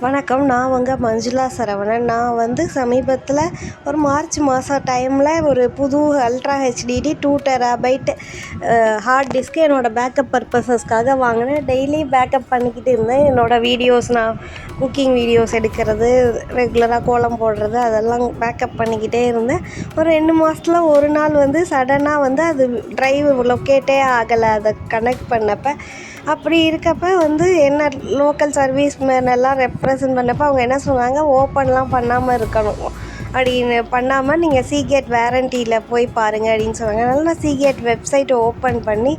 வணக்கம். நான் மஞ்சுளா சரவணன். நான் சமீபத்தில் ஒரு மார்ச் மாதம் டைமில் ஒரு புது அல்ட்ரா ஹெச்டிடி 2 டெராபைட் ஹார்ட் டிஸ்க்கு என்னோடய பேக்கப் பர்பஸஸ்க்காக வாங்கினேன். டெய்லி பேக்கப் பண்ணிக்கிட்டு இருந்தேன். என்னோடய வீடியோஸ், நான் குக்கிங் வீடியோஸ் எடுக்கிறது, ரெகுலராக கோலம் போடுறது, அதெல்லாம் பேக்கப் பண்ணிக்கிட்டே இருந்தேன். ஒரு 2 மாதத்தில் ஒரு நாள் சடனாக அது ட்ரைவ் லொக்கேட்டே ஆகலை. அதை கனெக்ட் பண்ணப்போ அப்படி இருக்கப்போ என்ன லோக்கல் சர்வீஸ் மேனெல்லாம் ரெப்ரசன்ட் பண்ணப்போ அவங்க என்ன சொன்னாங்க, ஓப்பன்லாம் பண்ணாமல் இருக்கணும் அப்படின்னு, பண்ணாமல் நீங்கள் சீகேட் வேரண்டியில் போய் பாருங்கள் அப்படின்னு சொன்னாங்க. அதனால் நான் சீகேட் வெப்சைட்டை ஓப்பன் பண்ணி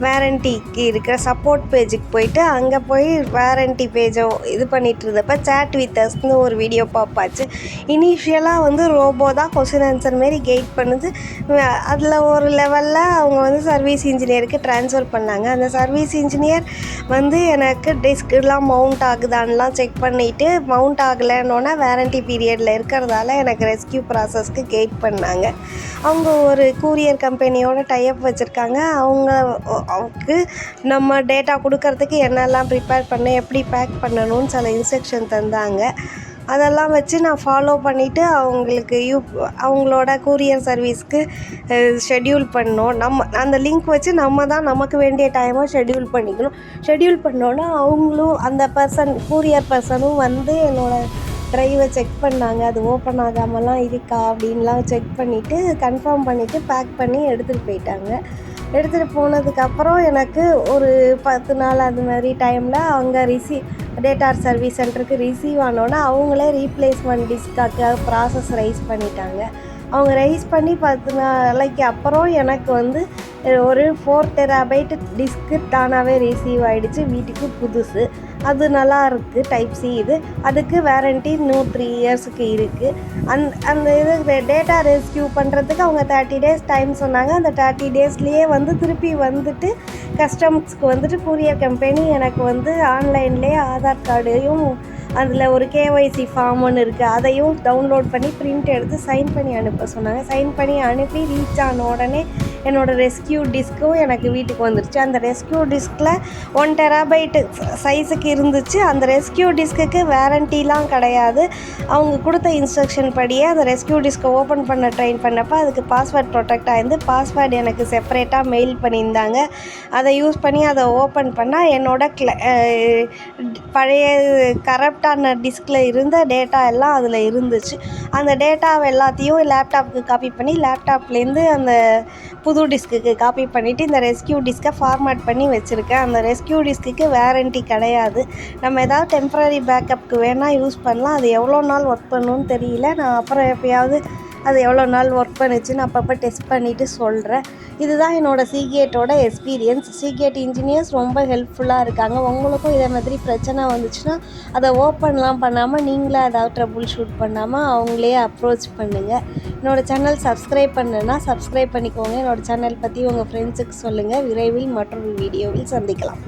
வேரண்டிக்கு இருக்கிற சப்போர்ட் பேஜுக்கு போயிட்டு அங்கே போய் வேரண்டி இது பண்ணிகிட்டு இருந்தப்போ சேட் வித் அஸ்னு ஒரு வீடியோ பார்ப்பாச்சு. இனிஷியலாக ரோபோ தான் கொஸ்டின் ஆன்சர் மாரி கைட் பண்ணுது. அதில் ஒரு லெவலில் அவங்க சர்வீஸ் இன்ஜினியருக்கு ட்ரான்ஸ்ஃபர் பண்ணாங்க. அந்த சர்வீஸ் இன்ஜினியர் எனக்கு டிஸ்கெலாம் மவுண்ட் ஆகுதான்லாம் செக் பண்ணிவிட்டு மவுண்ட் ஆகலைன்னொன்னே வேரண்டி பீரியடில் இருக்கிறதால எனக்கு ரெஸ்கியூ ப்ராசஸ்க்கு கைட் பண்ணாங்க. அவங்க ஒரு கூரியர் கம்பெனியோட டைப் வச்சுருக்காங்க. அவங்களுக்கு நம்ம டேட்டா கொடுக்கறதுக்கு என்னெல்லாம் ப்ரிப்பேர் பண்ண, எப்படி பேக் பண்ணணும்னு சில இன்ஸ்ட்ரக்ஷன் தந்தாங்க. அதெல்லாம் வச்சு நான் ஃபாலோ பண்ணிவிட்டு அவங்களோட கூரியர் சர்வீஸ்க்கு ஷெட்யூல் பண்ணோம். அந்த லிங்க் வச்சு நம்ம தான் நமக்கு வேண்டிய டைமை ஷெட்யூல் பண்ணிக்கணும். ஷெட்யூல் பண்ணோன்னா அவங்களும் அந்த கூரியர் பர்சனும் என்னோடய ட்ரைவை செக் பண்ணாங்க. அது ஓப்பன் ஆகாமலாம் இருக்கா அப்படின்லாம் செக் பண்ணிவிட்டு கன்ஃபார்ம் பண்ணிவிட்டு பேக் பண்ணி எடுத்துகிட்டு போயிட்டாங்க. எடுத்துகிட்டு போனதுக்கப்புறம் எனக்கு ஒரு 10 நாள் அது மாதிரி டைமில் அவங்க டேட்டா சர்வீஸ் சென்டருக்கு ரிசீவ் ஆனோன்னா அவங்களே ரீப்ளேஸ்மெண்ட் டிஸ்க்காக ப்ராசஸ் ரைஸ் பண்ணிட்டாங்க. அவங்க ரைஸ் பண்ணி 10 நாளைக்கு அப்புறம் எனக்கு ஒரு 4 டெராபைட் டிஸ்க்கு தானாகவே ரிசீவ் ஆகிடுச்சு. வீட்டுக்கு புதுசு. அது நல்லா இருக்குது. டைப் சி இது. அதுக்கு வேரண்டி இன்னும் 3 இயர்ஸுக்கு இருக்குது. அந்த இது டேட்டா ரெஸ்கியூ பண்ணுறதுக்கு அவங்க 30 டேஸ் டைம் சொன்னாங்க. அந்த 30 டேஸ்லேயே திருப்பி கஸ்டம்ஸ்க்கு கூரியர் கம்பெனி எனக்கு ஆன்லைன்லேயே ஆதார் கார்டையும் அதில் ஒரு கேஒய்சி ஃபார்ம் ஒன்று இருக்குது, அதையும் டவுன்லோட் பண்ணி பிரிண்ட் எடுத்து சைன் பண்ணி அனுப்ப சொன்னாங்க. சைன் பண்ணி அனுப்பி ரீச் ஆன உடனே என்னோடய ரெஸ்கியூ டிஸ்க்கும் எனக்கு வீட்டுக்கு வந்துருச்சு. அந்த ரெஸ்கியூ டிஸ்கில் 1 டெராபைட்டு சைஸுக்கு இருந்துச்சு. அந்த ரெஸ்கியூ டிஸ்க்குக்கு வேரண்டிலாம் கிடையாது. அவங்க கொடுத்த இன்ஸ்ட்ரக்ஷன் படியே அந்த ரெஸ்கியூ டிஸ்க்கை ஓப்பன் பண்ண ட்ரைன் பண்ணப்போ அதுக்கு பாஸ்வேர்ட் ப்ரொடெக்ட் ஆகிருந்து. பாஸ்வேர்டு எனக்கு செப்பரேட்டாக மெயில் பண்ணியிருந்தாங்க. அதை யூஸ் பண்ணி அதை ஓப்பன் பண்ணால் என்னோட பழைய கரப்டான டிஸ்கில் இருந்த டேட்டா எல்லாம் அதில் இருந்துச்சு. அந்த டேட்டாவை எல்லாத்தையும் லேப்டாப்புக்கு காப்பி பண்ணி லேப்டாப்லேருந்து அந்த புது டிஸ்க்குக்கு காப்பி பண்ணிவிட்டு இந்த ரெஸ்கியூ டிஸ்க்கை ஃபார்மேட் பண்ணி வச்சுருக்கேன். அந்த ரெஸ்கியூ டிஸ்க்குக்கு வேரண்டி கிடையாது. நம்ம ஏதாவது டெம்ப்ரரி பேக்கப்புக்கு வேணால் யூஸ் பண்ணலாம். அது எவ்வளோ நாள் ஒர்க் பண்ணணும்னு தெரியல. நான் அப்புறம் எப்போயாவது அது எவ்வளோ நாள் ஒர்க் பண்ணிச்சுன்னு அப்பப்போ டெஸ்ட் பண்ணிவிட்டு சொல்கிறேன். இதுதான் என்னோடய சீகேட்டோட எக்ஸ்பீரியன்ஸ். சீகேட் இன்ஜினியர்ஸ் ரொம்ப ஹெல்ப்ஃபுல்லாக இருக்காங்க. உங்களுக்கும் இதே மாதிரி பிரச்சனை வந்துச்சுன்னா அதை ஓப்பன்லாம் பண்ணாமல் நீங்களே ஏதாவது ட்ரபுள் ஷூட் பண்ணாமல் அவங்களே அப்ரோச் பண்ணுங்கள். என்னோடய சேனல் சப்ஸ்கிரைப் பண்ணுன்னா சப்ஸ்கிரைப் பண்ணிக்கோங்க. என்னோடய சேனல் பற்றி உங்கள் ஃப்ரெண்ட்ஸுக்கு சொல்லுங்கள். விரைவில் மற்றொரு வீடியோவில் சந்திக்கலாம்.